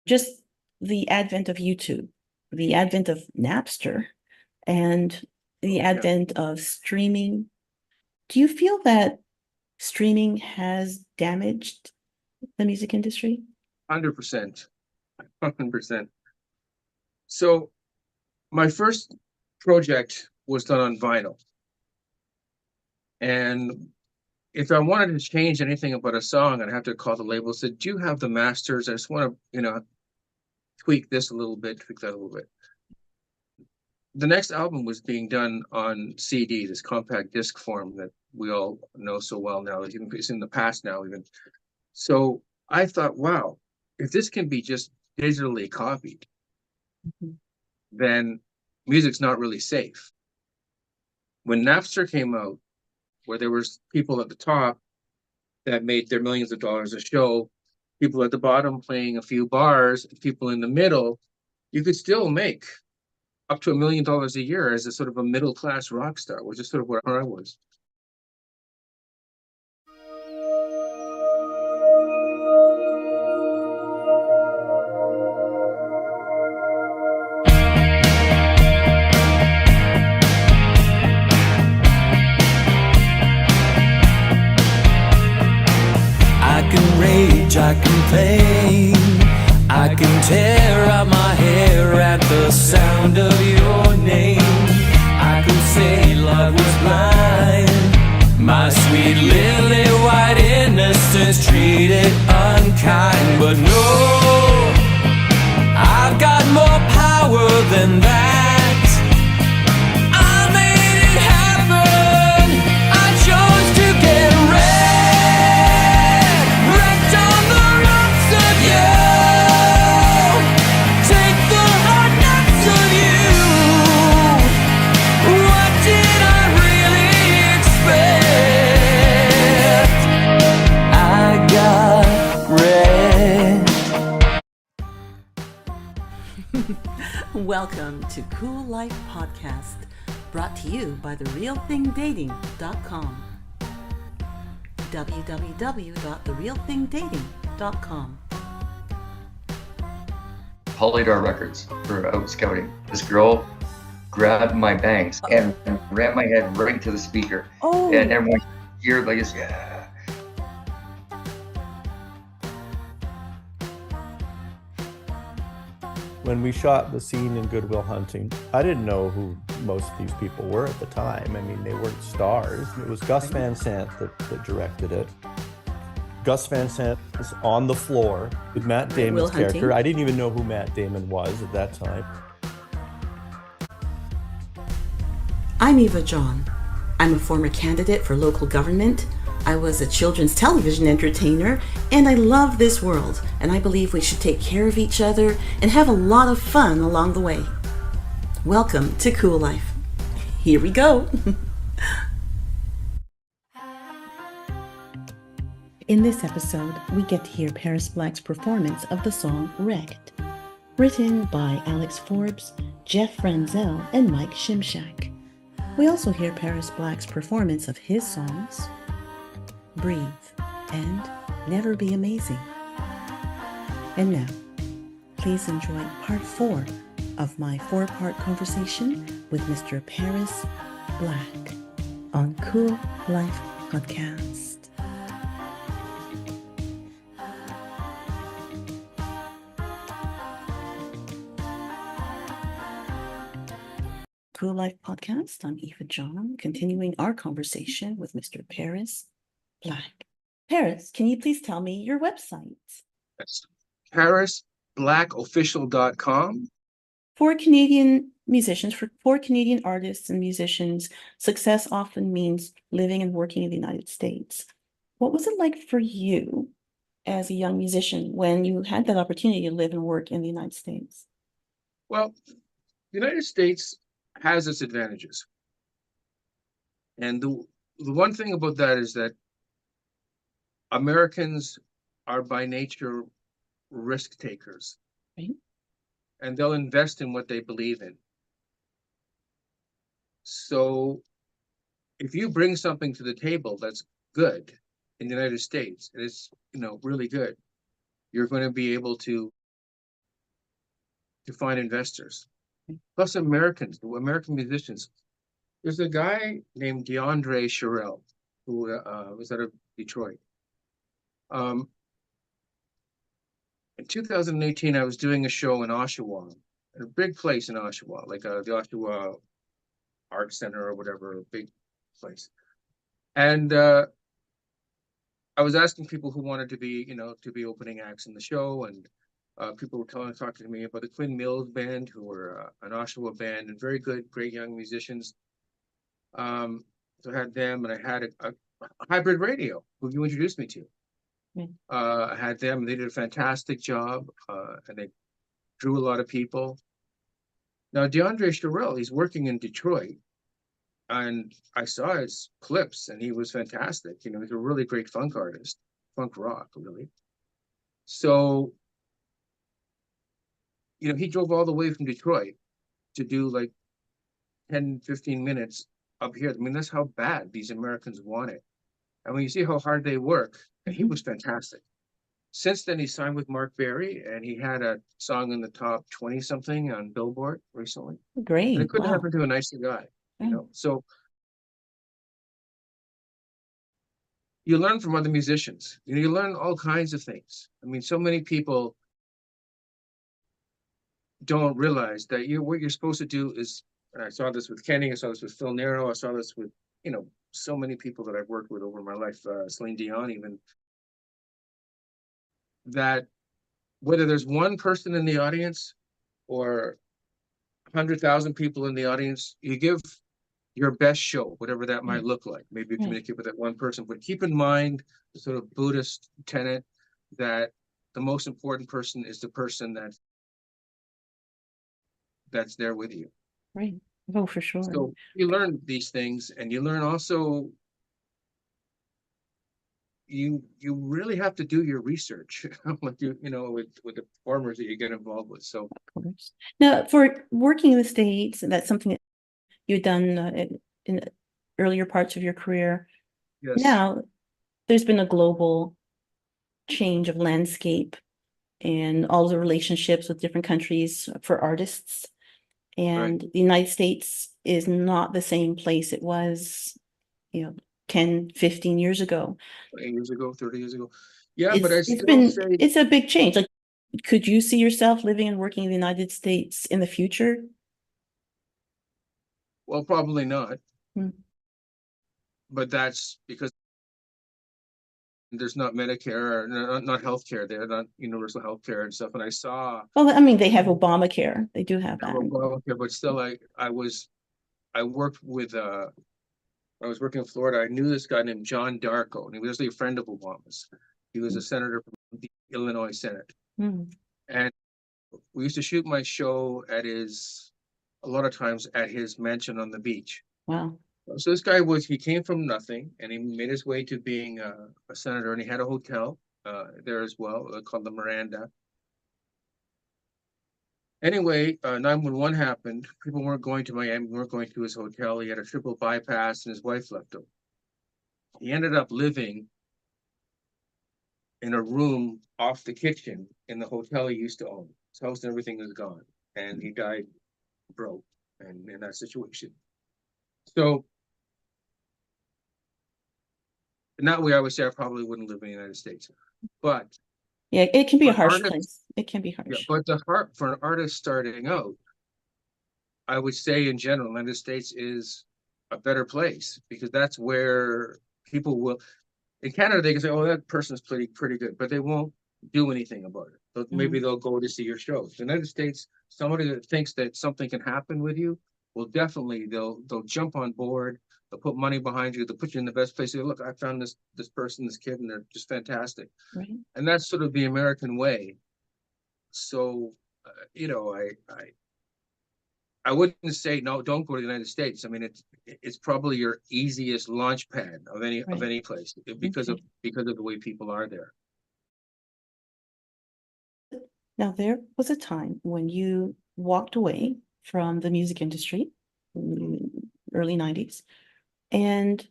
just the advent of YouTube, the advent of Napster, and the advent of streaming. Do you feel that streaming has damaged the music industry? 100%. 100%. So my first project was done on vinyl. And if I wanted to change anything about a song, I'd have to call the label and say, do you have the masters? I just want to, tweak this a little bit, tweak that a little bit. The next album was being done on CD, this compact disc form that we all know so well now. It's in the past now, even. So I thought, wow, if this can be just digitally copied, then music's not really safe. When Napster came out, where there was people at the top that made their millions of dollars a show, people at the bottom playing a few bars, people in the middle, you could still make up to $1 million a year as a sort of a middle-class rock star, which is sort of where I was. I complain, I can tear out my hair at the sound of your name. I could say love was blind, my sweet lily white innocence treated unkind. But no, I've got more power than that. I made it happen, I chose to get Welcome to Cool Life Podcast, brought to you by TheRealThingDating.com. www.therealthingdating.com. Polydor Records for out scouting. This girl grabbed my bangs and ran my head right to the speaker. Oh. And everyone here like this, yeah. When we shot the scene in Good Will Hunting, I didn't know who most of these people were at the time. I mean, they weren't stars. It was Gus Van Sant that directed it. Gus Van Sant was on the floor with Matt Damon's character. I didn't even know who Matt Damon was at that time. I'm Eva John. I'm a former candidate for local government. I was a children's television entertainer, and I love this world, and I believe we should take care of each other and have a lot of fun along the way. Welcome to Cool Life. Here we go. In this episode, we get to hear Paris Black's performance of the song Wrecked, written by Alex Forbes, Jeff Franzel, and Mike Shimshak. We also hear Paris Black's performance of his songs, Breathe, and Never Be Amazing. And now, please enjoy part 4 of my 4-part conversation with Mr. Paris Black on Cool Life Podcast. Cool Life Podcast. I'm Eva John, continuing our conversation with Mr. Paris Black. Paris, can you please tell me your website? That's ParisBlackOfficial.com. For Canadian musicians, for Canadian artists and musicians, success often means living and working in the United States. What was it like for you as a young musician when you had that opportunity to live and work in the United States? Well, the United States has its advantages. And the one thing about that is that Americans are by nature risk takers. Right. And they'll invest in what they believe in. So if you bring something to the table that's good in the United States, and it's really good, you're going to be able to to find investors. Plus American musicians. There's a guy named DeAndre Sherrill who was out of Detroit. In 2018, I was doing a show in Oshawa, a big place in Oshawa, like the Oshawa Art Center or whatever, a big place. And I was asking people who wanted to be, to be opening acts in the show, and people were talking to me about the Quinn Mills Band, who were an Oshawa band and very good, great young musicians. So I had them, and I had a hybrid radio, who you introduced me to. I had them, and they did a fantastic job, and they drew a lot of people. Now, DeAndre Sherrill, he's working in Detroit, and I saw his clips, and he was fantastic. He's a really great funk artist, funk rock, really. So, he drove all the way from Detroit to do like 10, 15 minutes up here. I mean, that's how bad these Americans want it. And when you see how hard they work, and he was fantastic. Since then, he signed with Mark Berry, and he had a song in the top 20 something on Billboard recently. Great. And it couldn't Wow. happen to a nicer guy, So you learn from other musicians. You learn all kinds of things. I mean, so many people don't realize that what you're supposed to do is, and I saw this with Kenny, I saw this with Phil Nero, I saw this with, so many people that I've worked with over my life, Celine Dion even, that whether there's one person in the audience or 100,000 people in the audience, you give your best show, whatever that might look like. Maybe you communicate with that one person, but keep in mind the sort of Buddhist tenet that the most important person is the person that's there with you. Right. Oh, for sure. So you learn these things, and you learn also you really have to do your research with the performers that you get involved with. So of course. Now, for working in the States, that's something that you've done in earlier parts of your career. yes. Now, there's been a global change of landscape and all the relationships with different countries for artists. And the United States is not the same place it was, 10, 15 years ago. 8 years ago, 30 years ago. Yeah, but I still say it's a big change. Like, could you see yourself living and working in the United States in the future? well, probably not. Hmm. But that's because there's not Medicare, or not healthcare there, not universal healthcare and stuff. And I saw Well, I mean, they have Obamacare. They do have that. Obamacare, but still, I worked with I was working in Florida. I knew this guy named John Darko, and he was actually a friend of Obama's. He was a senator from the Illinois Senate. Hmm. And we used to shoot my show a lot of times at his mansion on the beach. Wow. So this guy he came from nothing, and he made his way to being a senator, and he had a hotel there as well, called the Miranda. Anyway, 911 happened. People weren't going to Miami, weren't going to his hotel. He had a triple bypass, and his wife left him. He ended up living in a room off the kitchen in the hotel he used to own. His house and everything was gone, and he died broke and in that situation. So in that way, I would say I probably wouldn't live in the United States, but yeah, it can be a harsh artists, place. It can be harsh. Yeah, but for an artist starting out, I would say in general, the United States is a better place, because that's where people will. In Canada, they can say, "Oh, that person's pretty good," but they won't do anything about it. So maybe they'll go to see your shows. In the United States, somebody that thinks that something can happen with you will definitely they'll jump on board. They'll put money behind you. They'll put you in the best place. Say, look, I found this person, this kid, and they're just fantastic. Right. And that's sort of the American way. So, I wouldn't say no, don't go to the United States. I mean, it's probably your easiest launch pad of any place, because of the way people are there. Now, there was a time when you walked away from the music industry in the early 90s, and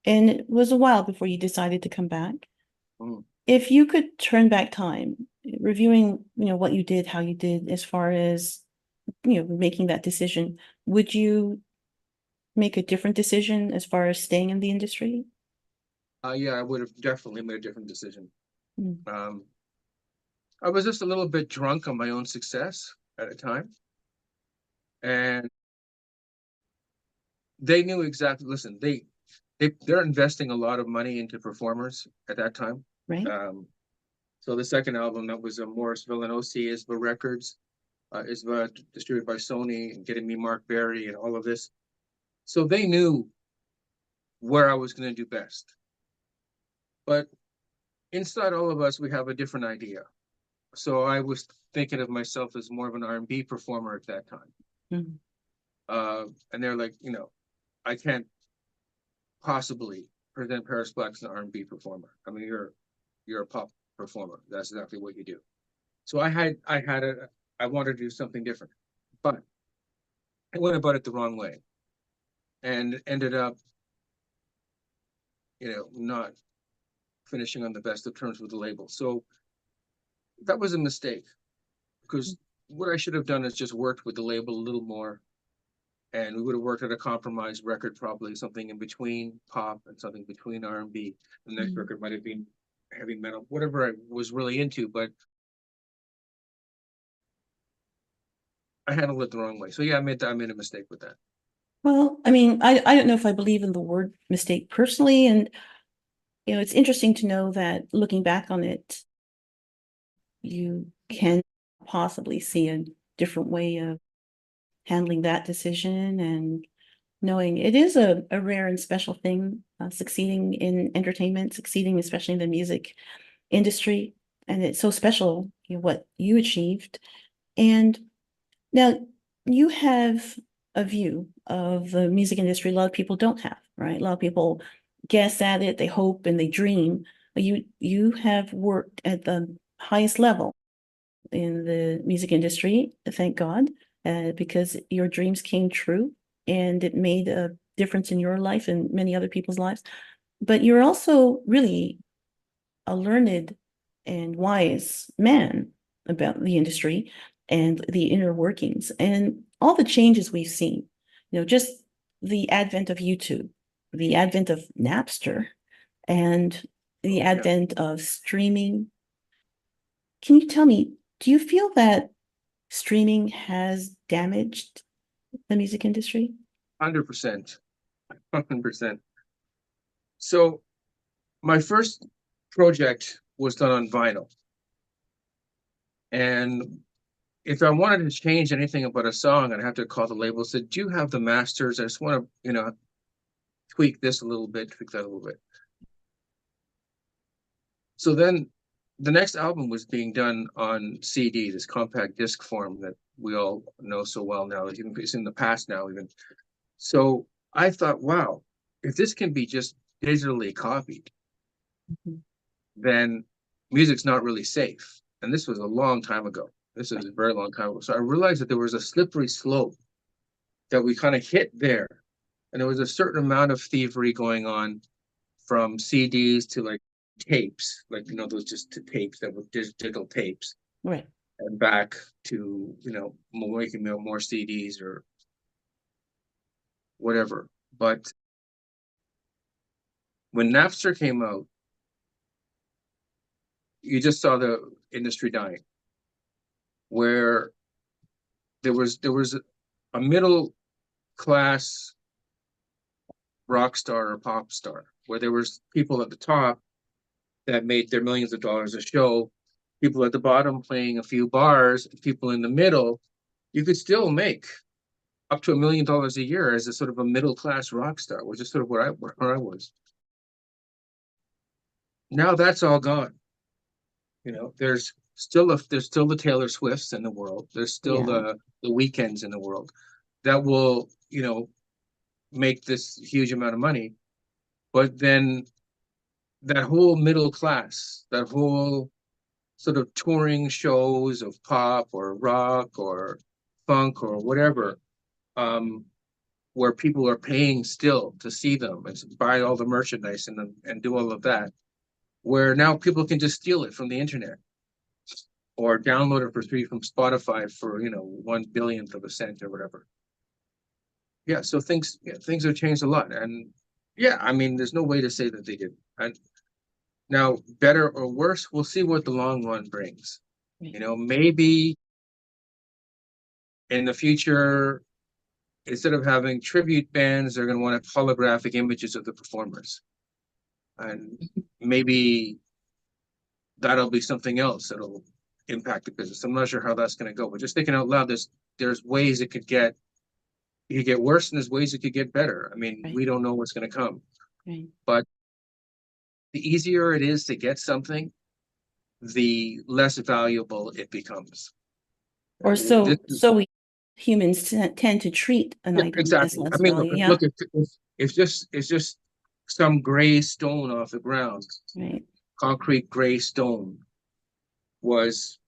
it was a while before you decided to come back. Mm. If you could turn back time reviewing, what you did, how you did, as far as, making that decision, would you make a different decision as far as staying in the industry? Yeah, I would have definitely made a different decision. Mm. I was just a little bit drunk on my own success at a time. And they knew exactly, listen, they're investing a lot of money into performers at that time. Right. So the second album, that was a Morris Villanosi ISBA Records, ISBA distributed by Sony, and getting me Mark Berry and all of this. So they knew where I was going to do best. But inside all of us, we have a different idea. So I was thinking of myself as more of an R&B performer at that time. Mm-hmm. And they're like, I can't possibly present Paris Black as an R&B performer. I mean, you're a pop performer. That's exactly what you do. So I wanted to do something different, but I went about it the wrong way, and ended up, not finishing on the best of terms with the label. So that was a mistake, because what I should have done is just worked with the label a little more, and we would have worked at a compromise record, probably something in between pop and something between R&B. The next record might have been heavy metal, whatever I was really into, but I handled it the wrong way. So yeah, I made a mistake with that. Well, I mean, I don't know if I believe in the word mistake personally. And, it's interesting to know that looking back on it, you can possibly see a different way of handling that decision, and knowing it is a rare and special thing, succeeding in entertainment, succeeding especially in the music industry. And it's so special, what you achieved. And now you have a view of the music industry a lot of people don't have, right? A lot of people guess at it, they hope and they dream. But you have worked at the highest level in the music industry, thank God, because your dreams came true and it made a difference in your life and many other people's lives. But you're also really a learned and wise man about the industry and the inner workings and all the changes we've seen. Just the advent of YouTube, the advent of Napster, and the advent of streaming. Can you tell me, do you feel that streaming has damaged the music industry? 100%. 100%. So my first project was done on vinyl. And if I wanted to change anything about a song, I'd have to call the label and say, do you have the masters? I just want to, tweak this a little bit, tweak that a little bit. So then the next album was being done on CD, this compact disc form that we all know so well now. It's in the past now even. So I thought, wow, if this can be just digitally copied, then music's not really safe. And this was a long time ago. This is a very long time ago. So I realized that there was a slippery slope that we kind of hit there. And there was a certain amount of thievery going on, from CDs to like tapes, like, those just tapes that were digital tapes. Right. And back to, making more CDs or whatever. But when Napster came out, you just saw the industry dying, where there was a middle class rock star or pop star, where there was people at the top that made their millions of dollars a show, people at the bottom playing a few bars, people in the middle. You could still make up to $1 million a year as a sort of a middle class rock star, which is sort of where I was. Now that's all gone. There's still the Taylor Swifts in the world. There's still the Weekends in the world that will, make this huge amount of money. But then that whole middle class, that whole sort of touring shows of pop or rock or funk or whatever, where people are paying still to see them and buy all the merchandise and do all of that, where now people can just steal it from the internet. or download it for free from Spotify for, 1/1000th of a cent or whatever. Yeah, so things have changed a lot. And yeah, I mean, there's no way to say that they did. And now, better or worse, we'll see what the long run brings. Maybe in the future, instead of having tribute bands, they're going to want holographic images of the performers. And maybe that'll be something else that'll impact the business. I'm not sure how that's going to go, but just thinking out loud, there's ways it could get worse, and there's ways it could get better. I mean, Right. we don't know what's going to come. Right. But the easier it is to get something, the less valuable it becomes. Or so we humans tend to treat an Yeah, item as exactly. less I mean, value. Yeah. look, it's just some gray stone off the ground. Right. Concrete gray stone was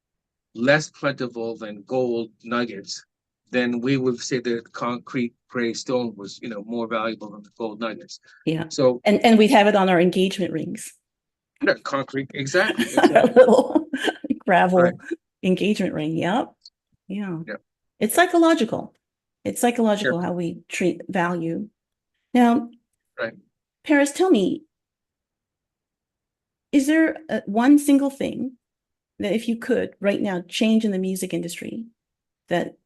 less plentiful than gold nuggets. Then we would say that concrete gray stone was, more valuable than the gold nuggets. Yeah. So, And we'd have it on our engagement rings. yeah, concrete, exactly. Our little gravel Right. engagement ring. Yep. Yeah. Yeah. It's psychological. It's psychological how we treat value. Now, Right. Paris, tell me, is there one single thing that if you could right now change in the music industry that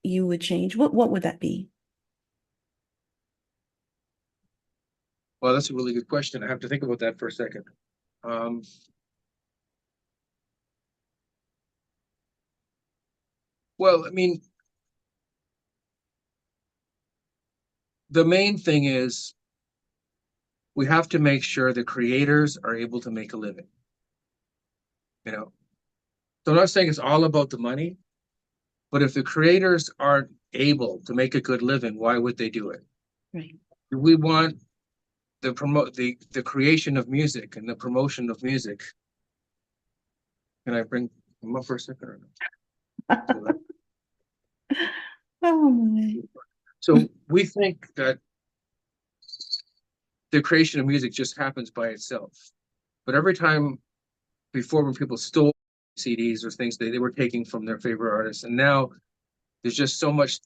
you would change? What would that be? Well, that's a really good question. I have to think about that for a second. Well, I mean, the main thing is we have to make sure the creators are able to make a living. So I'm not saying it's all about the money, but if the creators aren't able to make a good living, why would they do it? Right. We want the creation of music and the promotion of music. Can I bring them up for a second or no? Oh my. So we think that the creation of music just happens by itself. But every time before, when people stole CDs or things they were taking from their favorite artists, and now there's just so much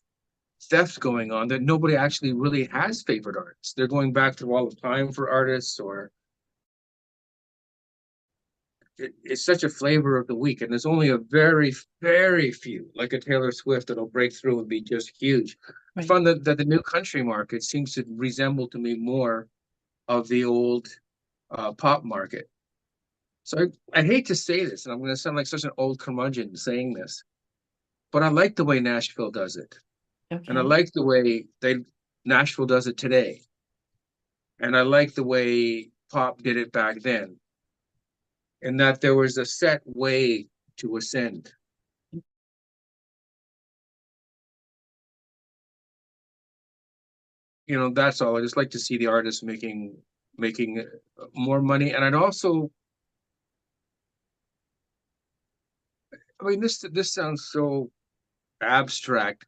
theft going on that nobody actually really has favorite artists. They're going back through all the time for artists, or it's such a flavor of the week, and there's only a very, very few, like a Taylor Swift, that'll break through and be just huge. Right. I found that the new country market seems to resemble to me more of the old pop market. So I hate to say this, and I'm going to sound like such an old curmudgeon saying this, but I like the way Nashville does it. Okay. And I like the way Nashville does it today. And I like the way pop did it back then. And that there was a set way to ascend. That's all. I just like to see the artists making more money. And I'd also, I mean, this sounds so abstract,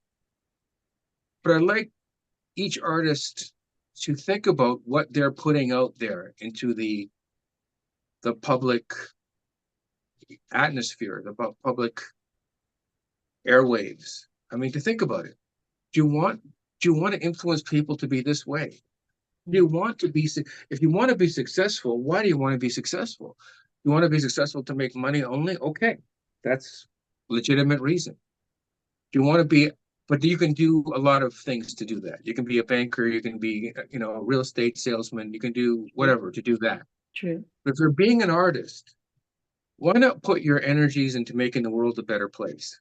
but I like each artist to think about what they're putting out there into the public atmosphere, the public airwaves. I mean, to think about it. Do you want to influence people to be this way? Do you want to be, if you want to be successful, why do you want to be successful? You want to be successful to make money only? Okay, that's legitimate reason. Do you want to be, but you can do a lot of things to do that. You can be a banker, you can be, a real estate salesman, you can do whatever to do that. True. But if you're being an artist, why not put your energies into making the world a better place?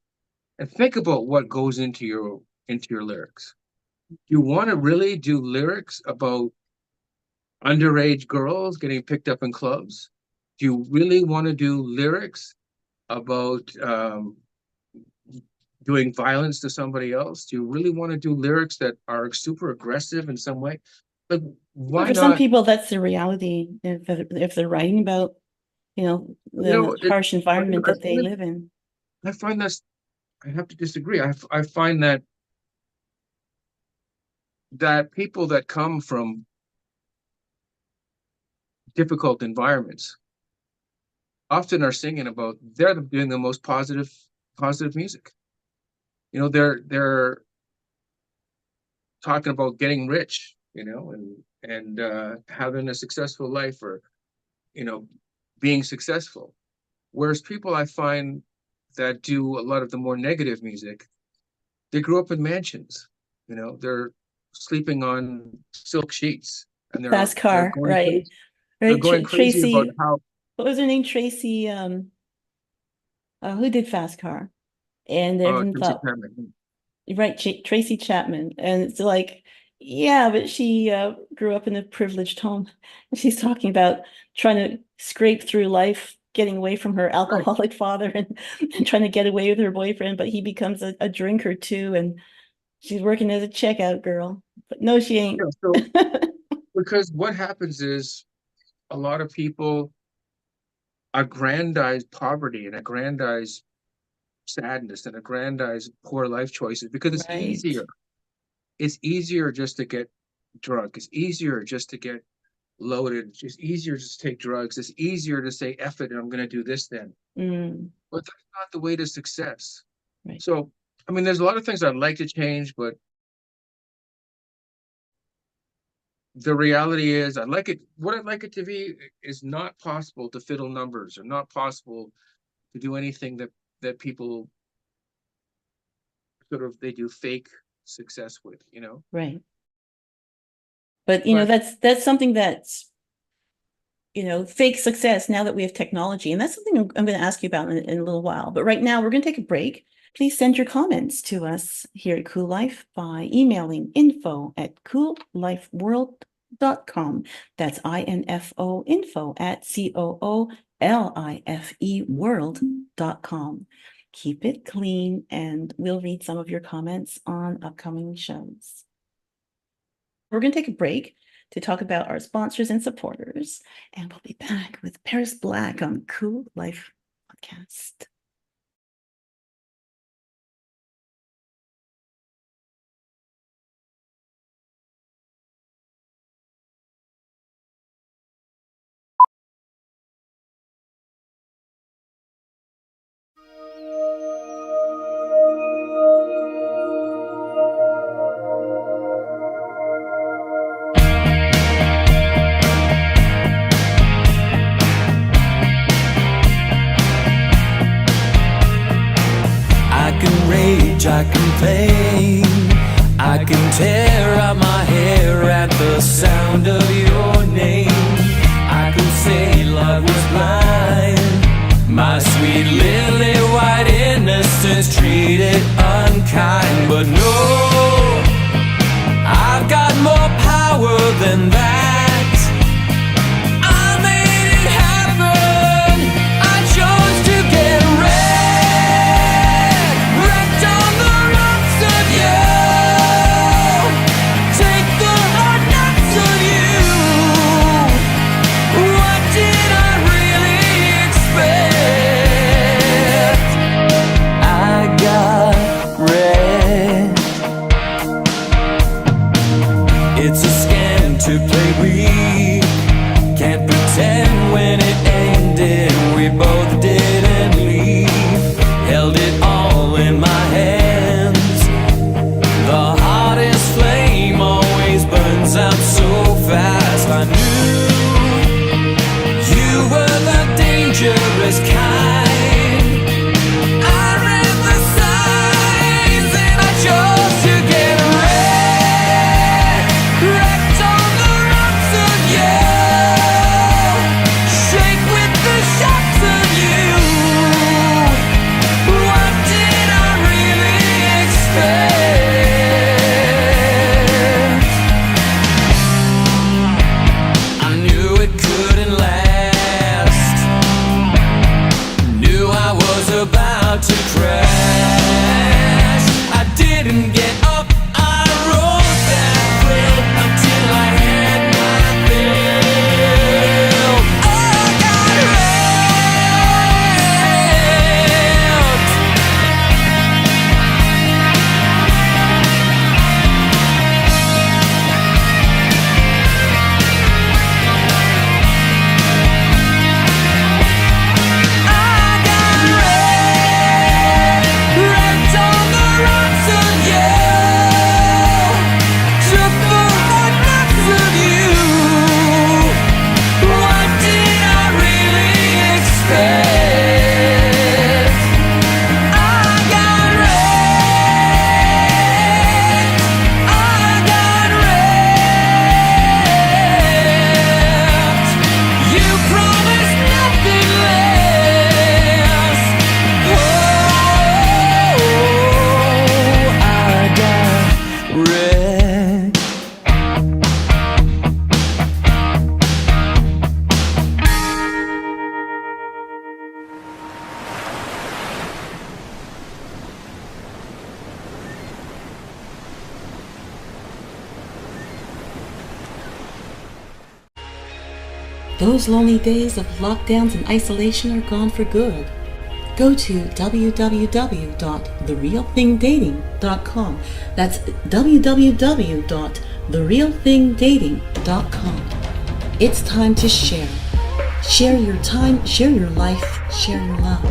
And think about what goes into your lyrics. Do you want to really do lyrics about underage girls getting picked up in clubs? Do you really want to do lyrics about doing violence to somebody else? Do you really want to do lyrics that are super aggressive in some way? Like, why For not? some people, that's the reality. If they're writing about, the harsh environment that they live in. I find I have to disagree. I find that people that come from difficult environments often are singing about, they're doing the most positive music. You know, they're talking about getting rich, you know, and having a successful life, or, you know, being successful. Whereas people I find that do a lot of the more negative music, they grew up in mansions, you know, they're sleeping on silk sheets, and Fast they're car, going right? crazy. They're Right. going crazy about Tracy, how, what was her name? Tracy, who did Fast Car? And everyone Tracy thought, Chapman. right, Tracy Chapman. And it's like, yeah, but she grew up in a privileged home. And she's talking about trying to scrape through life, getting away from her alcoholic father, and trying to get away with her boyfriend, but he becomes a drinker too. And she's working as a checkout girl. But no, she ain't. Yeah, so because what happens is a lot of people aggrandize poverty and aggrandize sadness and aggrandize poor life choices because it's Right. easier. It's easier just to get drunk. It's easier just to get loaded. It's just easier just to take drugs. It's easier to say, F it, and I'm going to do this then. Mm, But that's not the way to success. right. So, I mean, there's a lot of things I'd like to change, but the reality is what I'd like it to be is not possible to fiddle numbers, or not possible to do anything that people sort of, they do fake success with, you know? Right. But you know, But that's something that's, you know, fake success now that we have technology. And that's something I'm going to ask you about in a little while. But right now, we're going to take a break. Please send your comments to us here at Cool Life by emailing info@coollifeworld.com. That's INFO, info@COOLIFE world.com. Keep it clean, and we'll read some of your comments on upcoming shows. We're going to take a break to talk about our sponsors and supporters, and we'll be back with Paris Black on Cool Life Podcast. I complain, I can tear out my hair at the sound of your name. I could say love was blind, my sweet lily white innocence treated unkind. But no, I've got more power than that. I made it happen, I chose to get wrecked on the rocks of you. Take the hard knocks of you. What did I really expect? I got wrecked. Those lonely days of lockdowns and isolation are gone for good. Go to www.therealthingdating.com. That's www.therealthingdating.com. It's time to share. Share your time, share your life, share your love.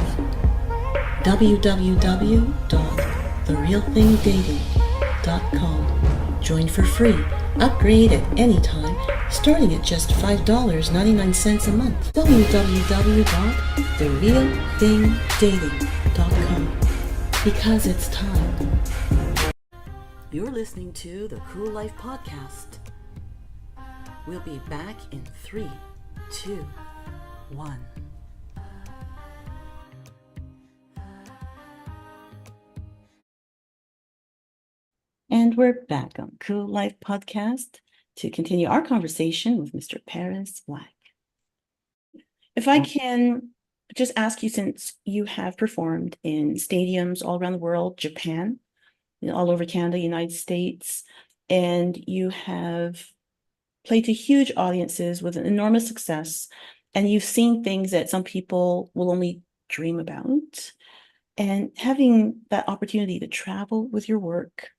www.therealthingdating.com. Join for free. Upgrade at any time, starting at just $5.99 a month. www.therealthingdating.com. Because it's time. You're listening to the Cool Life Podcast. We'll be back in 3, 2, 1. And we're back on Cool Life Podcast to continue our conversation with Mr. Paris Black. If I can just ask you, since you have performed in stadiums all around the world, Japan, all over Canada, United States, and you have played to huge audiences with an enormous success, and you've seen things that some people will only dream about, and having that opportunity to travel with your work,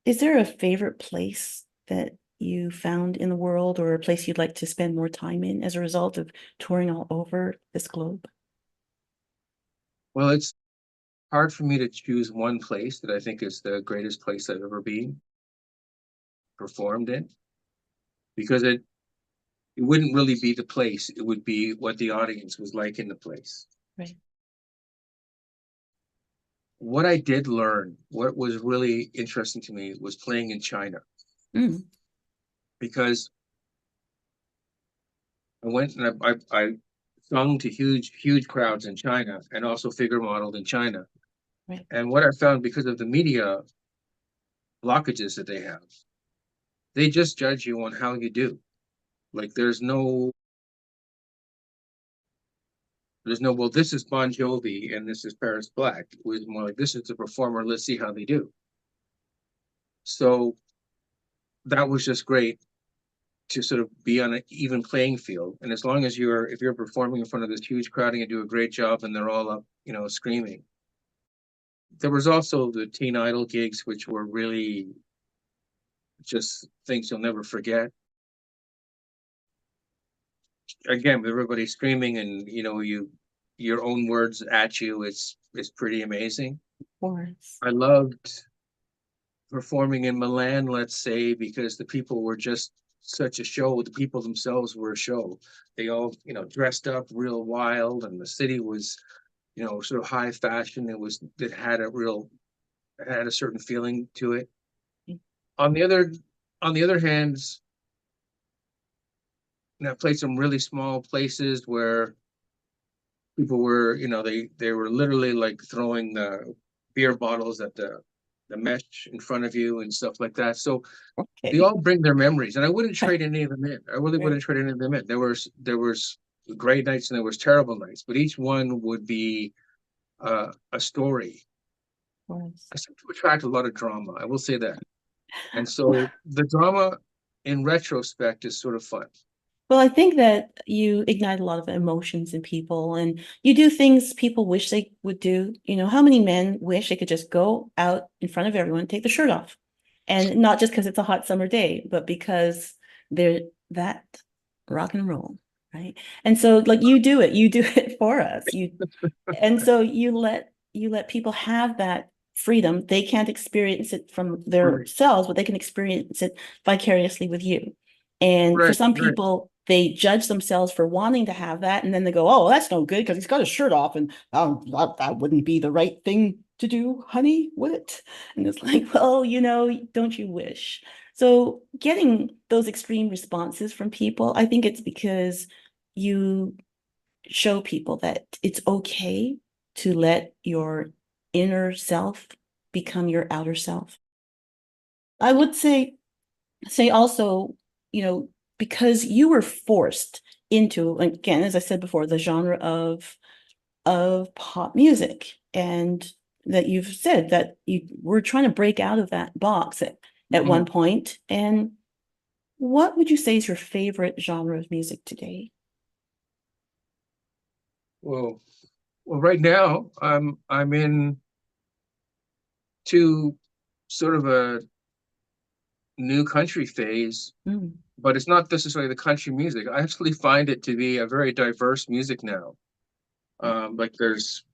is there a favorite place that you found in the world, or a place you'd like to spend more time in as a result of touring all over this globe? Well, it's hard for me to choose one place that I think is the greatest place I've ever been performed in, because it wouldn't really be the place, it would be what the audience was like in the place. Right. What I did learn, what was really interesting to me, was playing in China. Mm. Because I went and I sung to huge crowds in China, and also figure modeled in China. Right. And what I found, because of the media blockages that they have, they just judge you on how you do. Like there's no, well, this is Bon Jovi and this is Paris Black. It was more like, this is the performer, let's see how they do. So that was just great to sort of be on an even playing field. And as long as if you're performing in front of this huge crowd and you do a great job and they're all up, screaming. There was also the Teen Idol gigs, which were really just things you'll never forget. Again, everybody screaming and your own words at you, it's pretty amazing. Of course. I loved performing in Milan, let's say, because the people were just such a show. The people themselves were a show. They all, dressed up real wild, and the city was, sort of high fashion. It had a certain feeling to it. On the other hand, I played some really small places where people were, they were literally like throwing the beer bottles at the mesh in front of you and stuff like that. So they all bring their memories, and I wouldn't trade any of them in. I really wouldn't trade any of them in. There was great nights and there was terrible nights, but each one would be a story. I seem to attract a lot of drama, I will say that. And so the drama in retrospect is sort of fun. Well, I think that you ignite a lot of emotions in people, and you do things people wish they would do. How many men wish they could just go out in front of everyone, take the shirt off, and not just because it's a hot summer day, but because they're that rock and roll, right? And so, like, you do it for us. And so you let people have that freedom. They can't experience it from themselves, but they can experience it vicariously with you. And for some people, they judge themselves for wanting to have that, and then they go, "Oh, that's no good because he's got his shirt off, and that wouldn't be the right thing to do, honey, would it?" And it's like, well, don't you wish? So getting those extreme responses from people, I think it's because you show people that it's okay to let your inner self become your outer self. I would say also, because you were forced into, again, as I said before, the genre of pop music, and that you've said that you were trying to break out of that box at one point, and What would you say is your favorite genre of music today? Well, right now I'm in to sort of a new country phase, Mm, but it's not necessarily the country music. I actually find it to be a very diverse music now. Like there's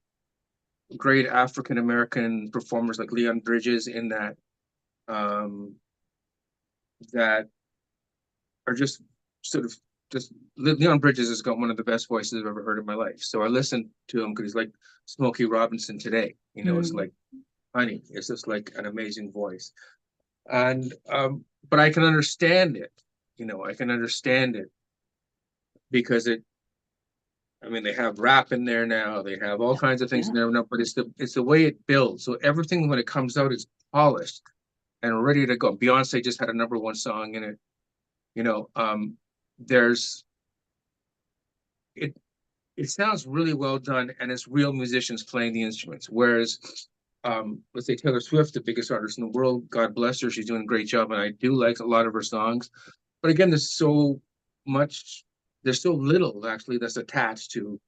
great African American performers like Leon Bridges in that, that are just sort of just Leon Bridges has got one of the best voices I've ever heard in my life. So I listen to him because he's like Smokey Robinson today. You know, it's mm, like honey. It's just like an amazing voice. And but I can understand it. You know, I can understand it because I mean, they have rap in there now. They have all kinds of things yeah. in there now, but it's the way it builds. So everything when it comes out is polished and ready to go. Beyonce just had a #1 song in it. You know, there's it it sounds really well done, and it's real musicians playing the instruments. Whereas let's say Taylor Swift, the biggest artist in the world, God bless her, she's doing a great job, and I do like a lot of her songs. But again, there's so there's so little actually that's attached to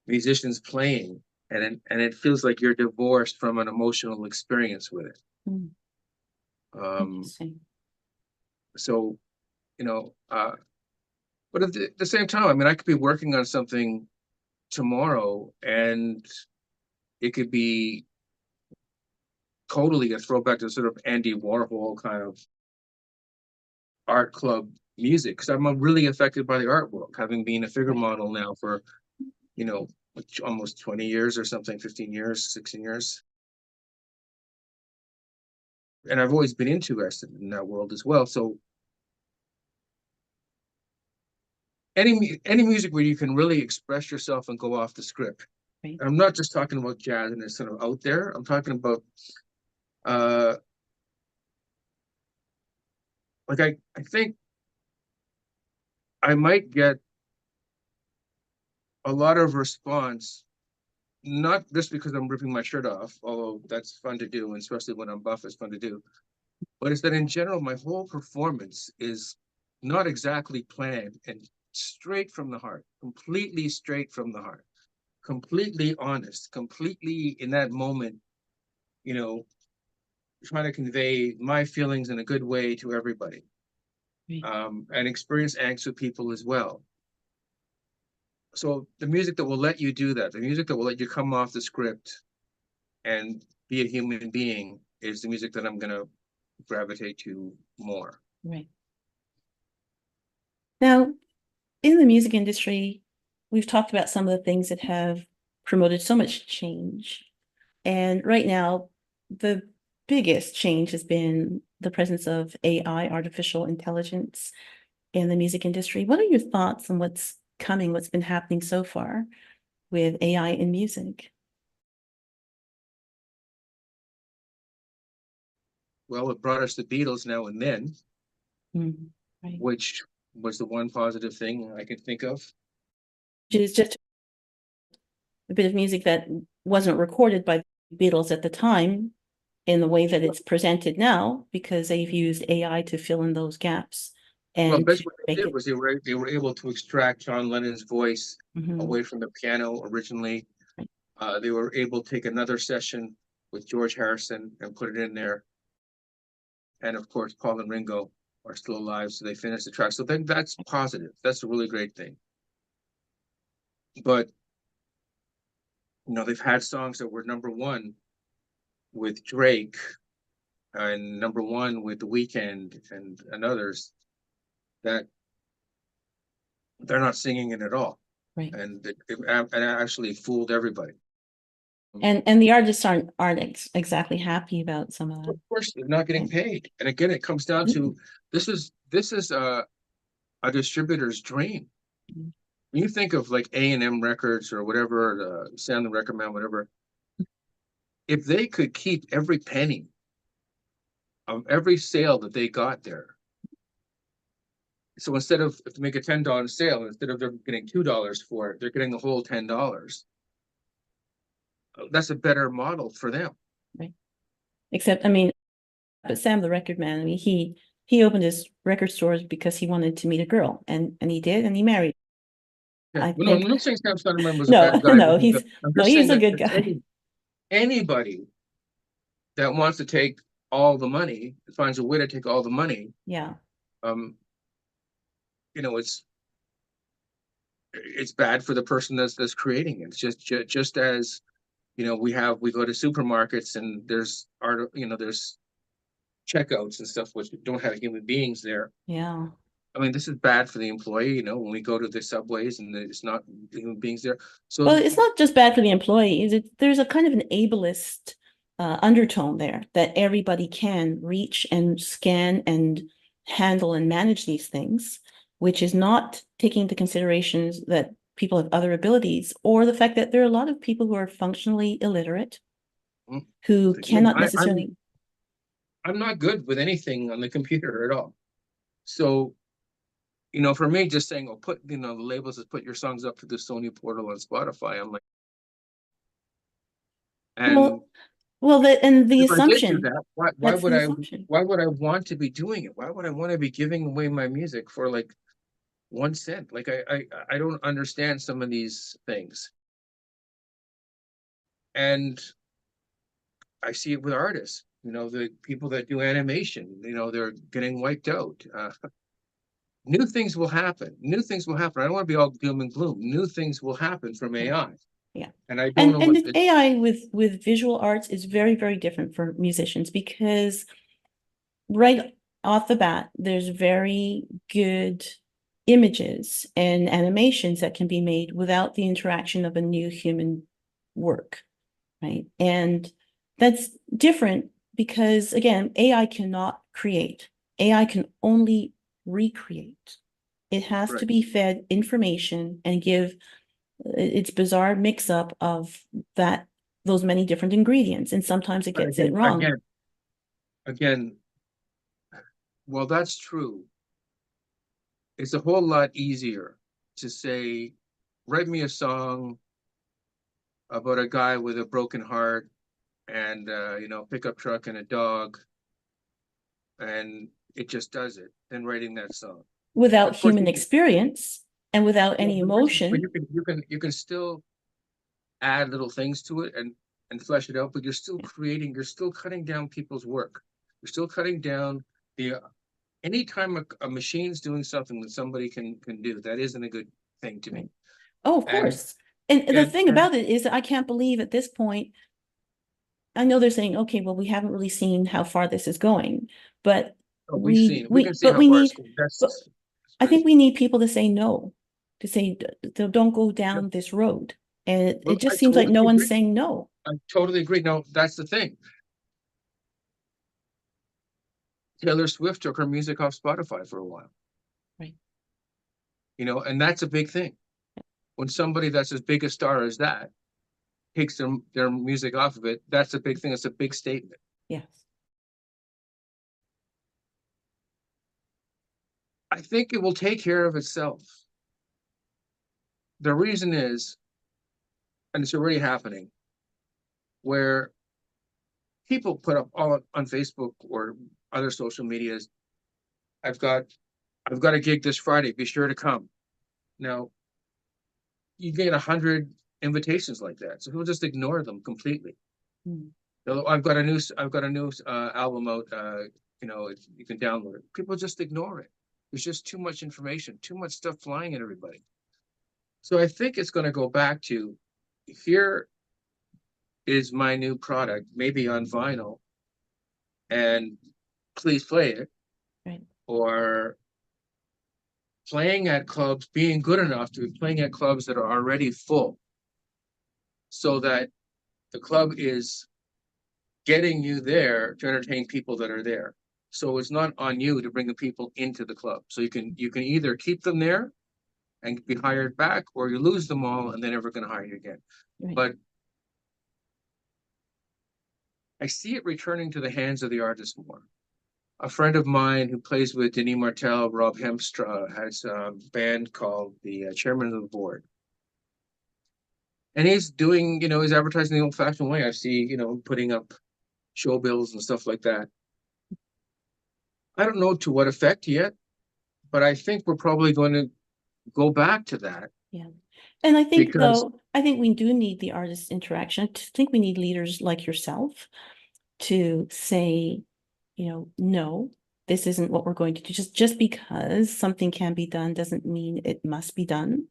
musicians playing, and it feels like you're divorced from an emotional experience with it. Mm, Um, interesting. so you know, but at the same time, I mean, I could be working on something tomorrow, and it could be totally a throwback to sort of Andy Warhol kind of art club music, because I'm really affected by the art world, having been a figure model now for, you know, almost 20 years or something, 15 years, 16 years. And I've always been interested in that world as well. So any music where you can really express yourself and go off the script. Right. And I'm not just talking about jazz and it's sort of out there. I'm talking about like I think I might get a lot of response, not just because I'm ripping my shirt off, although that's fun to do, and especially when I'm buff, it's fun to do. But it's that in general, my whole performance is not exactly planned and straight from the heart, completely straight from the heart, completely honest, completely in that moment, you know, trying to convey my feelings in a good way to everybody, Right. and experience angst with people as well. So the music that will let you do that, the music that will let you come off the script and be a human being, is the music that I'm going to gravitate to more. Right. Now, in the music industry, we've talked about some of the things that have promoted so much change. And right now, the biggest change has been the presence of AI, artificial intelligence, in the music industry. What are your thoughts on what's coming, what's been happening so far with AI in music? Well, it brought us the Beatles now and then, Right. which was the one positive thing I can think of. Which is just a bit of music that wasn't recorded by the Beatles at the time in the way that it's presented now, because they've used AI to fill in those gaps Well, and basically to what they make did it. was they were able to extract John Lennon's voice Mhm. away from the piano originally. Right. They were able to take another session with George Harrison and put it in there. And of course, Paul and Ringo are still alive, so they finished the track. So then that's positive. That's a really great thing. But you know, they've had songs that were #1 with Drake and #1 with The Weeknd and others that they're not singing it at all. Right. And it actually fooled everybody. And the artists aren't exactly happy about some of that. Of course, they're not getting paid. And again, it comes down to this is a distributor's dream. Mhm. When you think of like A&M Records or whatever, the Sound the Record Man, whatever, if they could keep every penny of every sale that they got there. So instead of, if they make a $10 sale, instead of them getting $2 for it, they're getting the whole $10. That's a better model for them. Right. Except, I mean, but Sam the Record Man, I mean, he he opened his record stores because he wanted to meet a girl, and he did, and he married. Yeah. I Well, no, think I'm not saying Sam Soderbergh was a no, bad guy. no, I'm just he's saying a that good it's guy. anybody that wants to take all the money, finds a way to take all the money, Yeah. You know, it's bad for the person that's creating it. It's just as, you know, we go to supermarkets and there's there's checkouts and stuff which don't have human beings there. Yeah. I mean, this is bad for the employee, you know, when we go to the subways and there's not human beings there. So Well, it's not just bad for the employees. There's a kind of an ableist undertone there, that everybody can reach and scan and handle and manage these things, which is not taking into considerations that people have other abilities, or the fact that there are a lot of people who are functionally illiterate, who cannot necessarily. I'm not good with anything on the computer at all. So, you know, for me, just saying, oh, put, you know, the labels that put your songs up to the Sony portal on Spotify, I'm like, and well, the if I did do assumption. that, why That's would the I assumption. why would I want to be doing it? Why would I want to be giving away my music for like 1 cent? Like I don't understand some of these things. And I see it with artists, you know, the people that do animation, you know, they're getting wiped out. New things will happen. New things will happen. I don't want to be all doom and gloom. New things will happen from AI. Yeah. And I don't know And what AI with visual arts is very, very different for musicians, because right off the bat, there's very good images and animations that can be made without the interaction of a new human work, right? And that's different because, again, AI cannot create. AI can only recreate. It has to be fed information and give its bizarre mix-up of those many different ingredients, and sometimes it gets it wrong. Again, well, that's true. It's a whole lot easier to say, write me a song about a guy with a broken heart and you know, pickup truck and a dog, and it just does it, than writing that song without human experience and without any emotion. But you can still add little things to it and flesh it out, but you're still creating, you're still cutting down people's work. You're still cutting down the anytime a machine's doing something that somebody can do, that isn't a good thing to me. Oh, of course. And the thing about it is that I can't believe at this point, I know they're saying, okay, well, we haven't really seen how far this is going, but we can see how far it's going. I think we need people to say no, to say, don't go down this road. And it just seems like no one's saying no. I totally agree. No, that's the thing. Taylor Swift took her music off Spotify for a while. Right. You know, and that's a big thing. When somebody that's as big a star as that takes their music off of it, that's a big thing. It's a big statement. Yes. I think it will take care of itself. The reason is, and it's already happening, where people put up all on Facebook or other social medias, I've got a gig this Friday, be sure to come. Now, you get 100 invitations like that, so people just ignore them completely. I've got a new album out, you know, you can download it. People just ignore it. There's just too much information, too much stuff flying at everybody. So I think it's going to go back to, here is my new product, maybe on vinyl, and please play it. Right. Or playing at clubs, being good enough to be playing at clubs that are already full, so that the club is getting you there to entertain people that are there. So it's not on you to bring the people into the club. So you can either keep them there and be hired back, or you lose them all and they're never going to hire you again. Right. But I see it returning to the hands of the artist more. A friend of mine who plays with Denis Martel, Rob Hemstra, has a band called the Chairman of the Board. And he's doing, you know, he's advertising the old-fashioned way. I see, you know, putting up show bills and stuff like that. I don't know to what effect yet, but I think we're probably going to go back to that. Yeah. And I think, Because- I think we do need the artist interaction. I think we need leaders like yourself to say, no, this isn't what we're going to do. Just because something can be done doesn't mean it must be done.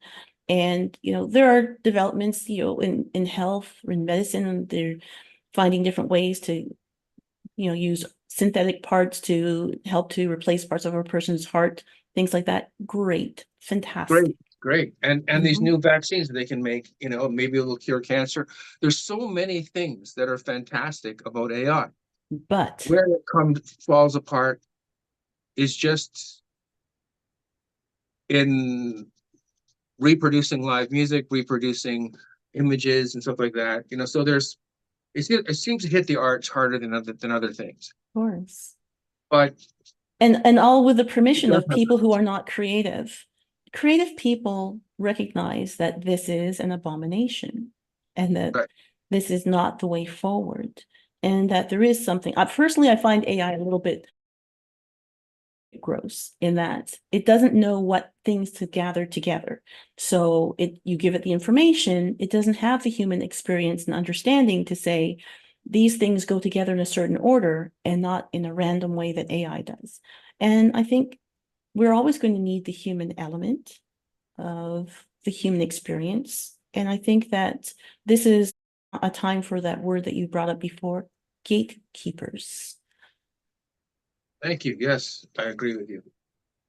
And, there are developments, in health or in medicine, and they're finding different ways to, use synthetic parts to help to replace parts of a person's heart, things like that. Great. Fantastic. Great. And these Mhm. new vaccines that they can make, maybe it'll cure cancer. There's so many things that are fantastic about AI. But Where it falls apart is just in reproducing live music, reproducing images and stuff like that. So it seems to hit the arts harder than other things. of course. But And all with the permission does of have people who are not creative. Creative people recognize that this is an abomination and that Right. this is not the way forward, and that there is something. Personally, I find AI a little bit gross in that it doesn't know what things to gather together. So you give it the information, it doesn't have the human experience and understanding to say these things go together in a certain order and not in a random way that AI does. And I think we're always going to need the human element of the human experience. And I think that this is a time for that word that you brought up before, gatekeepers. Thank you. Yes, I agree with you.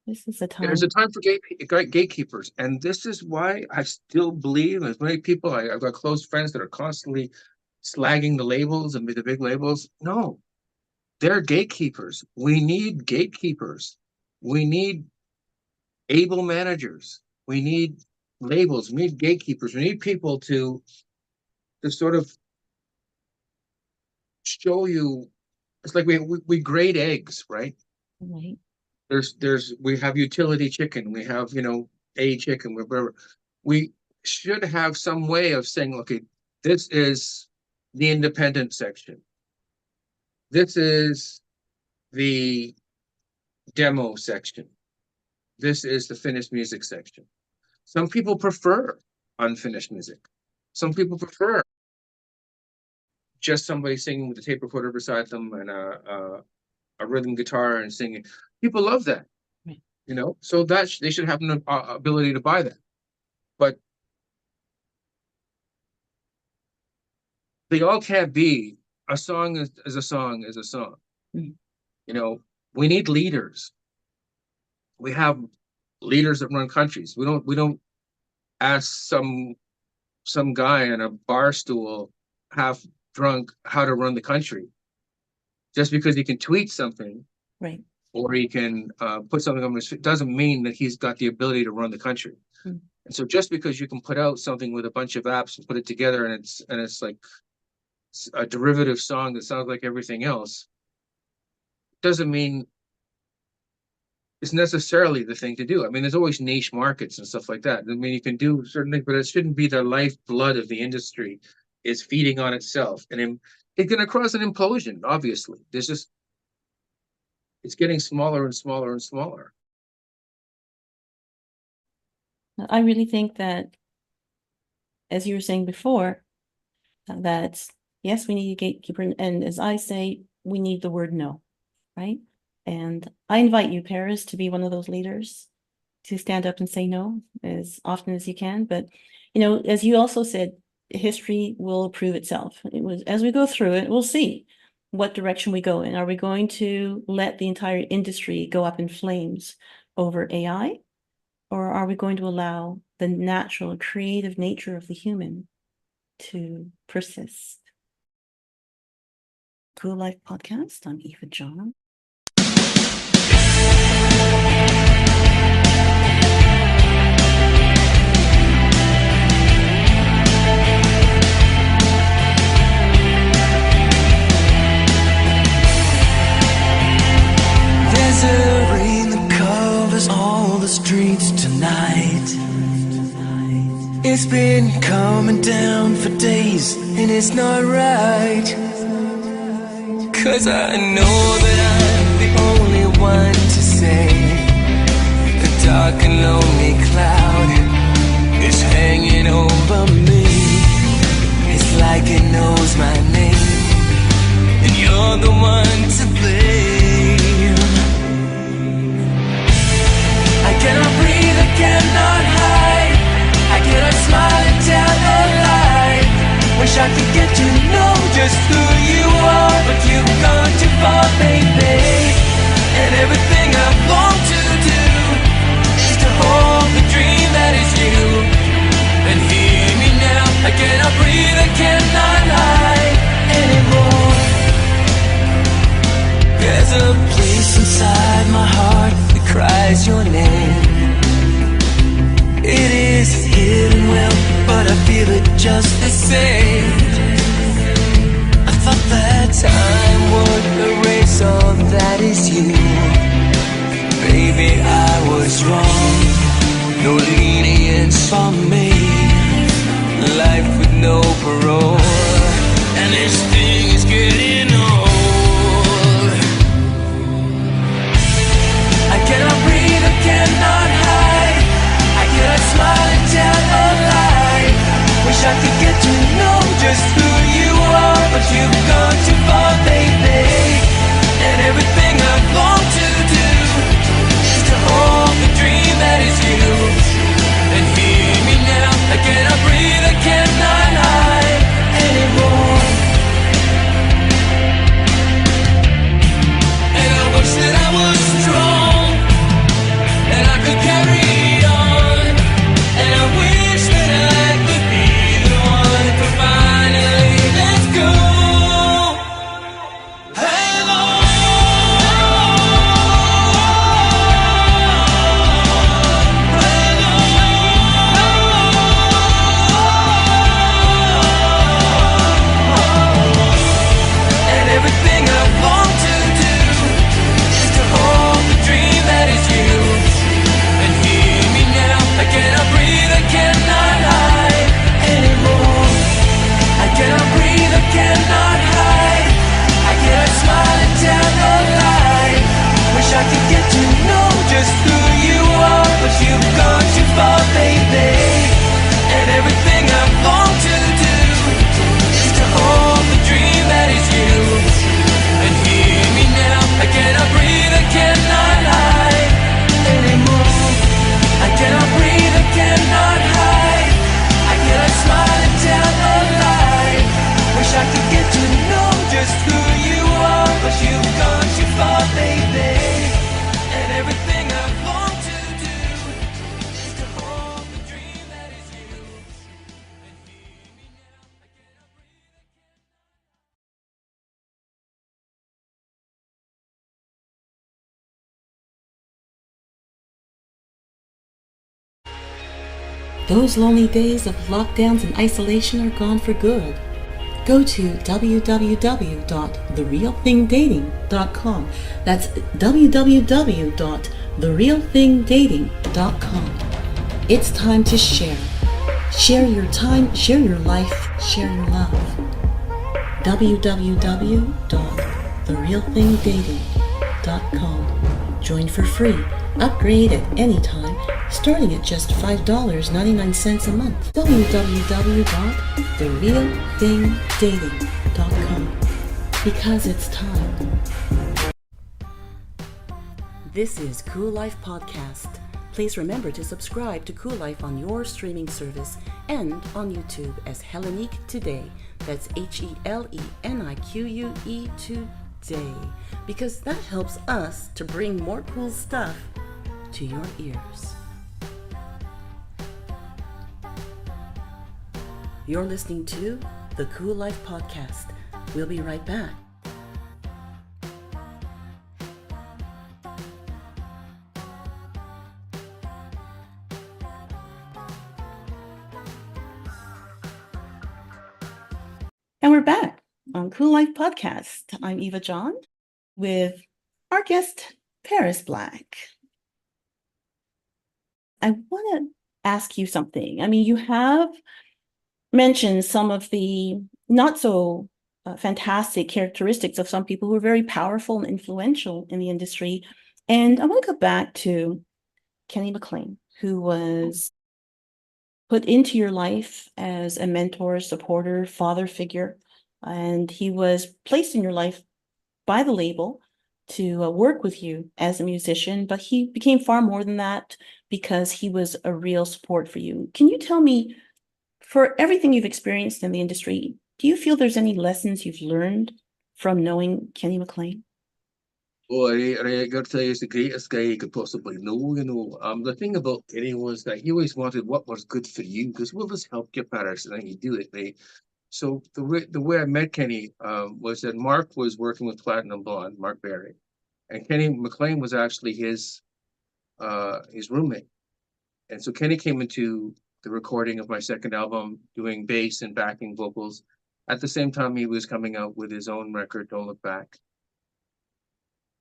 This is a time. There's a time for gatekeepers, and this is why I still believe, as many people, I've got close friends that are constantly slagging the labels and the big labels. No, they're gatekeepers. We need gatekeepers. We need able managers. We need labels. We need gatekeepers. We need people to sort of show you. It's like we grade eggs, right? Right. We have utility chicken, we have, a chicken, whatever. We should have some way of saying, okay, this is the independent section. This is the demo section. This is the finished music section. Some people prefer unfinished music. Some people prefer just somebody singing with a tape recorder beside them and a rhythm guitar and singing. People love that, Right. So that they should have an ability to buy that. But they all can't be. A song is a song is a song. Mm. We need leaders. We have leaders that run countries. We don't ask some guy in a bar stool, half drunk, how to run the country. Just because he can tweet something, Right. or he can put something on his, it doesn't mean that he's got the ability to run the country. Mm. And so just because you can put out something with a bunch of apps and put it together and it's like a derivative song that sounds like everything else, doesn't mean it's necessarily the thing to do. I mean, there's always niche markets and stuff like that. I mean, you can do certain things, but it shouldn't be the lifeblood of the industry is feeding on itself. And it's going to cause an implosion, obviously. It's getting smaller and smaller and smaller. I really think that, as you were saying before, that yes, we need a gatekeeper. And as I say, we need the word no, right? And I invite you, Paris, to be one of those leaders, to stand up and say no as often as you can. But, as you also said, history will prove itself. As we go through it, we'll see what direction we go in. Are we going to let the entire industry go up in flames over AI? Or are we going to allow the natural, creative nature of the human to persist? Cool Life Podcast. I'm Eva John. There's a rain that covers all the streets tonight. It's been coming down for days, and it's not right. 'Cause I know that I'm the only one one to say. The dark and lonely cloud is hanging over me. It's like it knows my name, and you're the one to blame. I cannot breathe, I cannot hide. I cannot smile and tell a lie. Wish I could get to know just who you are, but you've gone too far, baby. And everything I long to do is to hold the dream that is you. And hear me now, I cannot breathe, I cannot hide anymore. There's a place inside my heart that cries your name. It is hidden well, but I feel it just the same. I thought that time would erase all that is you. Baby, I was wrong. No lenience for me. Life with no parole. And this thing is getting old. I cannot breathe, I cannot hide. I cannot smile and tell a lie. Wish I could get to know just who you are, but you've gone too far, baby. And everything I've longed to do is to hold the dream that is you. And hear me now, I cannot breathe, I cannot hide anymore. And I wish that I was strong, and I could carry on. And I wish that I could be the one to finally let go. Hello. And everything I want to do is to hold the dream that is you. And hear me now, I cannot breathe, I cannot hide anymore. I cannot breathe, I cannot hide. I cannot smile and tell a lie. Wish I could get to know just who you are, but you've gone too far, baby. And everything I've longed to do is to hold the dream that is you. And hear me now, I cannot breathe, I cannot hide anymore. I cannot breathe, I cannot hide. I cannot smile and tell a lie. Wish I could get to know just who you are, but you've gone too far, baby. And everything I've longed to do is to hold the dream that is you. And hear me now, I cannot breathe. Those lonely days of lockdowns and isolation are gone for good. Go to www.therealthingdating.com. That's www.therealthingdating.com. It's time to share. Share your time, share your life, share your love. www.therealthingdating.com. Join for free. Upgrade at any time, starting at just $5.99 a month. www.therealthingdating.com. Because it's time. This is Cool Life Podcast. Please remember to subscribe to Cool Life on your streaming service and on YouTube as Hellenique Today. That's HELENIQUE Today. Because that helps us to bring more cool stuff to your ears. You're listening to the Cool Life Podcast. We'll be right back. And we're back on Cool Life Podcast. I'm Eva John with our guest, Paris Black. I want to ask you something. I mean, you have mentioned some of the not so fantastic characteristics of some people who are very powerful and influential in the industry. And I want to go back to Kenny McLean, who was put into your life as a mentor, supporter, father figure, and he was placed in your life by the label to work with you as a musician, but he became far more than that because he was a real support for you. Can you tell me, for everything you've experienced in the industry, do you feel there's any lessons you've learned from knowing Kenny McLean? Well, I got to tell you, he's the greatest guy you could possibly know. The thing about Kenny was that he always wanted what was good for you, because we'll just help you, Paris, and then you do it, right? So the way I met Kenny was that Mark was working with Platinum Blonde, Mark Berry, and Kenny McLean was actually his roommate. And so Kenny came into the recording of my second album, doing bass and backing vocals. At the same time, he was coming out with his own record, Don't Look Back.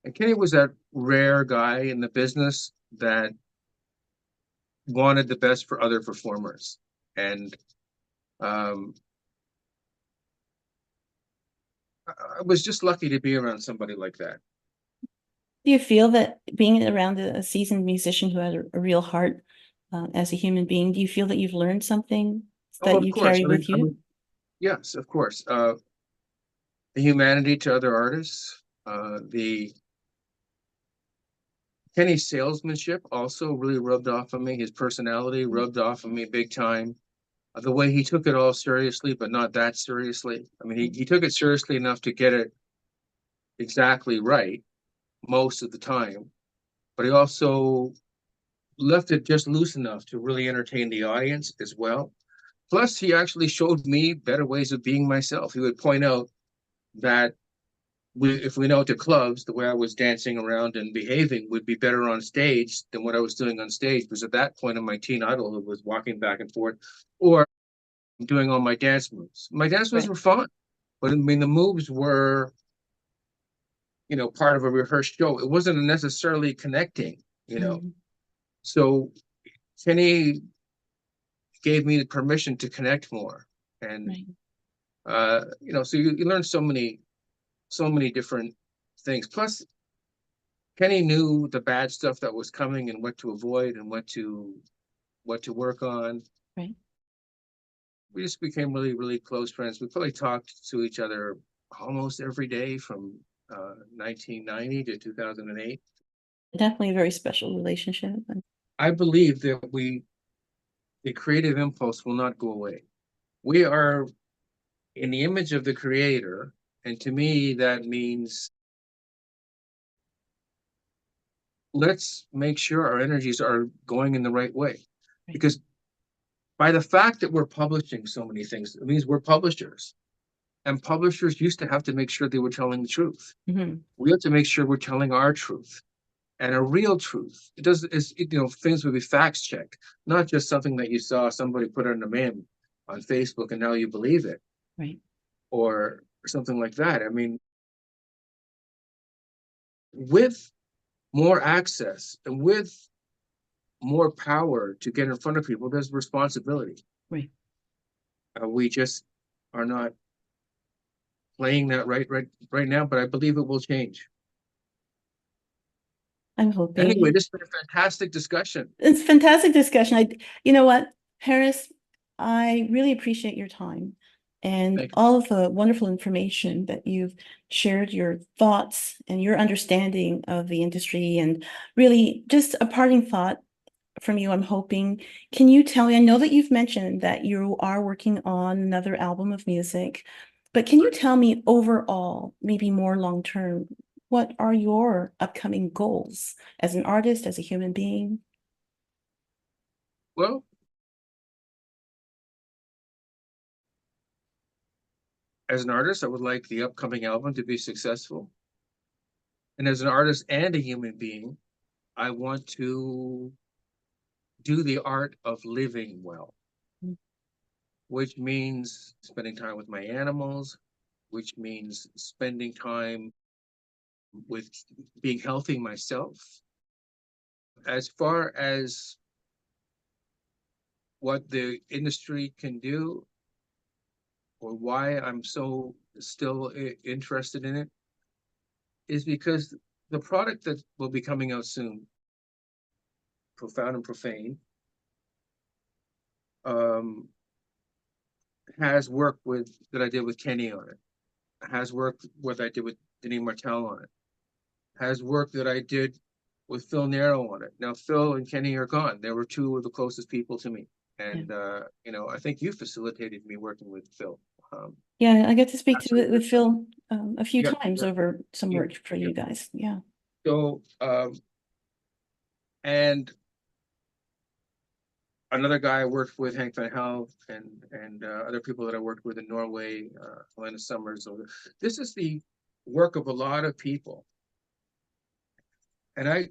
And Kenny was that rare guy in the business that wanted the best for other performers. And I was just lucky to be around somebody like that. Do you feel that being around a seasoned musician who had a real heart as a human being, do you feel that you've learned something that Of you course. carry with you? Yes, of course. The humanity to other artists, the Kenny's salesmanship also really rubbed off on me. His personality rubbed off on me big time. The way he took it all seriously, but not that seriously. I mean, he took it seriously enough to get it exactly right most of the time, but he also left it just loose enough to really entertain the audience as well. Plus, he actually showed me better ways of being myself. He would point out that if we know to clubs, the way I was dancing around and behaving would be better on stage than what I was doing on stage. Because at that point in my teen idolhood was walking back and forth or doing all my dance moves. My dance moves were fun, but I mean, the moves were, part of a rehearsed show. It wasn't necessarily connecting. So Kenny gave me the permission to connect more. And, so you learn so many different things. Plus, Kenny knew the bad stuff that was coming and what to avoid and what to work on. Right. We just became really, really close friends. We probably talked to each other almost every day from 1990 to 2008. Definitely a very special relationship. I believe that the creative impulse will not go away. We are in the image of the creator, and to me, that means let's make sure our energies are going in the right way. Because by the fact that we're publishing so many things, it means we're publishers. And publishers used to have to make sure they were telling the truth. We have to make sure we're telling our truth. And a real truth. Things would be facts checked, not just something that you saw somebody put on a meme on Facebook and now you believe it. Right. Or something like that. I mean, with more access and with more power to get in front of people, there's responsibility. Right. We just are not playing that right now, but I believe it will change. I'm hoping. Anyway, this has been a fantastic discussion. It's a fantastic discussion. You know what, Paris, I really appreciate your time and all of the wonderful information that you've shared, your thoughts and your understanding of the industry, and really just a parting thought from you, I'm hoping. Can you tell me, I know that you've mentioned that you are working on another album of music, but can you tell me overall, maybe more long-term, what are your upcoming goals as an artist, as a human being? Well, as an artist, I would like the upcoming album to be successful. And as an artist and a human being, I want to do the art of living well, which means spending time with my animals, which means spending time with being healthy myself. As far as what the industry can do or why I'm so still interested in it is because the product that will be coming out soon, Profound and Profane, has work that I did with Kenny on it, has work what I did with Denis Martel on it, has work that I did with Phil Nero on it. Now Phil and Kenny are gone. They were two of the closest people to me, and you know, I think you facilitated me working with Phil. Yeah, I got to speak to absolutely. with Phil a few Yeah, times yeah, over some yeah, work for you guys. Yeah. So and another guy I worked with, Hank Van Hal, and other people that I worked with in Norway, Helena Summers. So this is the work of a lot of people. And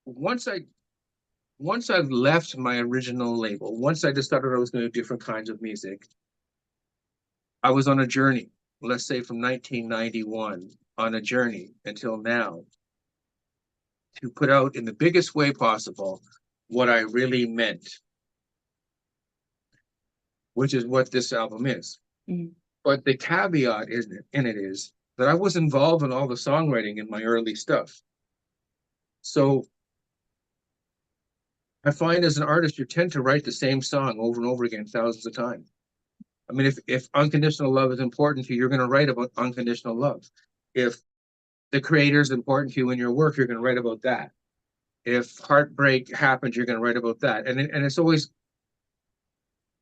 once I've left my original label, once I decided I was going to do different kinds of music, I was on a journey, let's say from 1991, on a journey until now, to put out in the biggest way possible what I really meant, which is what this album is. Mhm. But the caveat is that I was involved in all the songwriting in my early stuff. So I find as an artist, you tend to write the same song over and over again, thousands of times. I mean, if unconditional love is important to you, you're going to write about unconditional love. If the creator is important to you in your work, you're going to write about that. If heartbreak happens, you're going to write about that. And it's always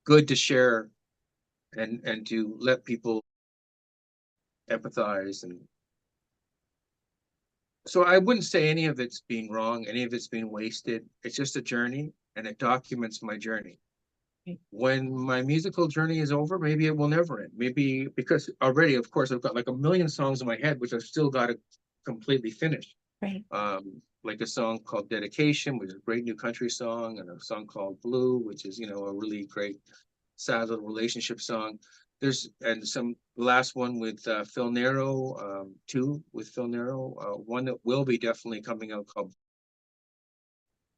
good to share and to let people empathize. And so I wouldn't say any of it's being wrong, any of it's being wasted. It's just a journey, and it documents my journey. When my musical journey is over, maybe it will never end. Maybe because already, of course, I've got like 1 million songs in my head, which I've still got to completely finish. Right. Like a song called Dedication, which is a great new country song, and a song called Blue, which is, you know, a really great sad little relationship song. There's the last one with Phil Nero, two with Phil Nero, one that will be definitely coming out called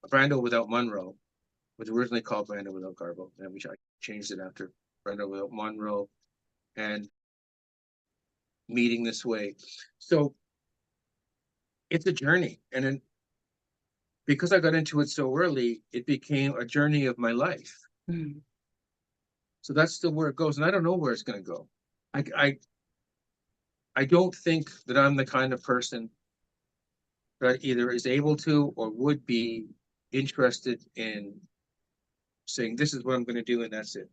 Brando Without Monroe, was originally called Brando Without Garbo, and I changed it after Brando Without Monroe and Meeting This Way. So it's a journey, and then because I got into it so early, it became a journey of my life. Mhm. So that's still where it goes, and I don't know where it's going to go. I don't think that I'm the kind of person that either is able to or would be interested in saying, this is what I'm going to do, and that's it.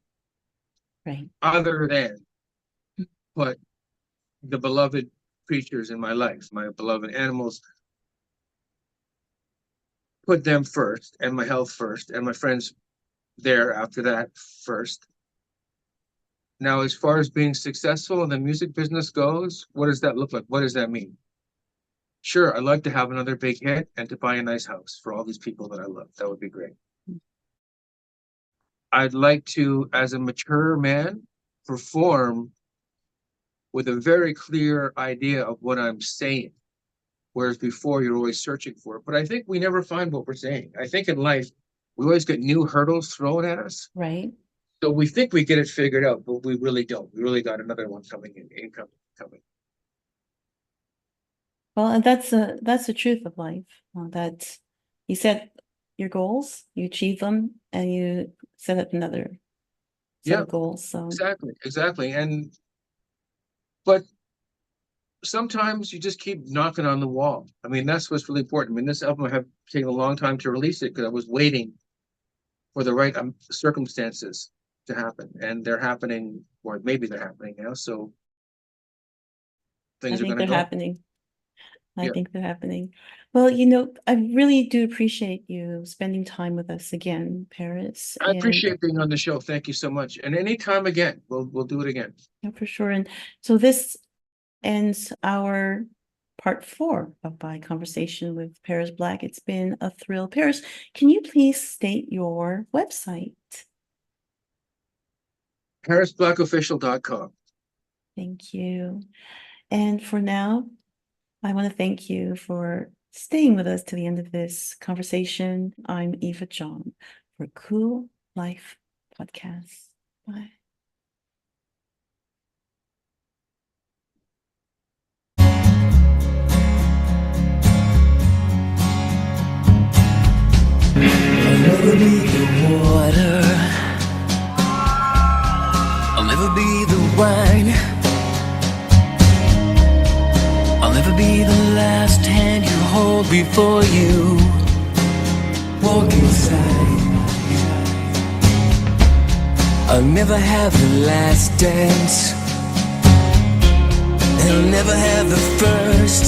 Right. Other than put the beloved creatures in my life, my beloved animals, put them first, and my health first, and my friends there after that first. Now, as far as being successful in the music business goes, what does that look like? What does that mean? Sure, I'd like to have another big hit and to buy a nice house for all these people that I love. That would be great. I'd like to, as a mature man, perform with a very clear idea of what I'm saying. Whereas before, you're always searching for it. But I think we never find what we're saying. I think in life, we always get new hurdles thrown at us. Right. So we think we get it figured out, but we really don't. We really got another one coming in coming. Well, and that's the truth of life. That you set your goals, you achieve them, and you set up another set of goals. So Exactly. But sometimes you just keep knocking on the wall. I mean, that's what's really important. I mean, this album I have taken a long time to release it because I was waiting for the right circumstances to happen, and they're happening, or maybe they're happening now. So things are going to go. Happening. I think they're happening. Well, I really do appreciate you spending time with us again, Paris. I appreciate being on the show. Thank you so much. And anytime again, we'll do it again. Yeah, for sure. And so this ends our part 4 of my conversation with Paris Black. It's been a thrill. Paris, can you please state your website? ParisBlackOfficial.com. Thank you. And for now, I want to thank you for staying with us to the end of this conversation. I'm Eva John for Cool Life Podcast. Bye. never be the last hand you hold before you walk inside. I'll never have the last dance, and I'll never have the first.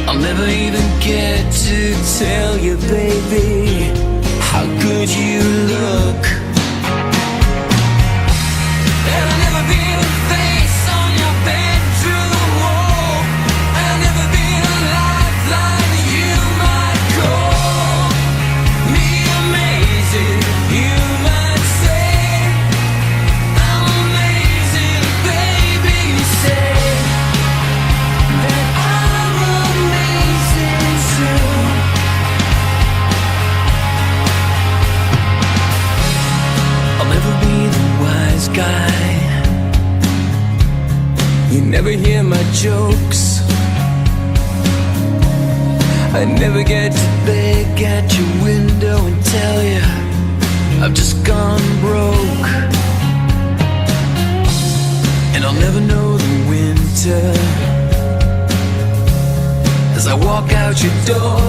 I'll never even get to tell you, baby, how good you look. And I'll never be the face on your bedroom wall. I'll never be the lifeline you might call me amazing. You might say I'm amazing, baby. You say that I'm amazing too. I'll never be the wise guy. You never hear my jokes. I never get to beg at your window and tell you I've just gone broke. And I'll never know the winter as I walk out your door.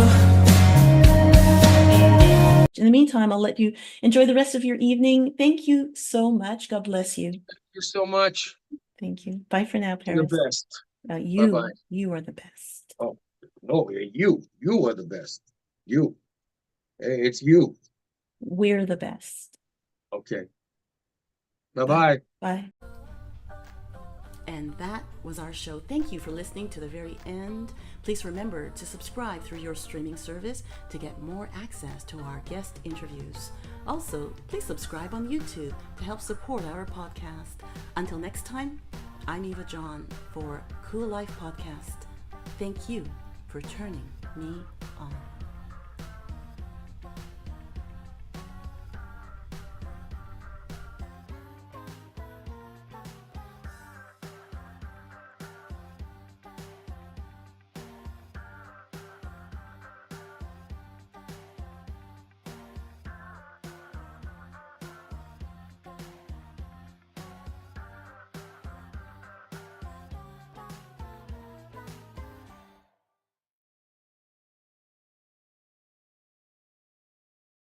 In the meantime, I'll let you enjoy the rest of your evening. Thank you so much. God bless you. Thank you so much. Thank you. Bye for now, You're Paris. the best. Bye-bye. You are the best. Oh, no, you are the best. You. Hey, it's you. We're the best. Okay. Bye-bye. Bye. And that was our show. Thank you for listening to the very end. Please remember to subscribe through your streaming service to get more access to our guest interviews. Also, please subscribe on YouTube to help support our podcast. Until next time, I'm Eva John for Cool Life Podcast. Thank you for turning me on.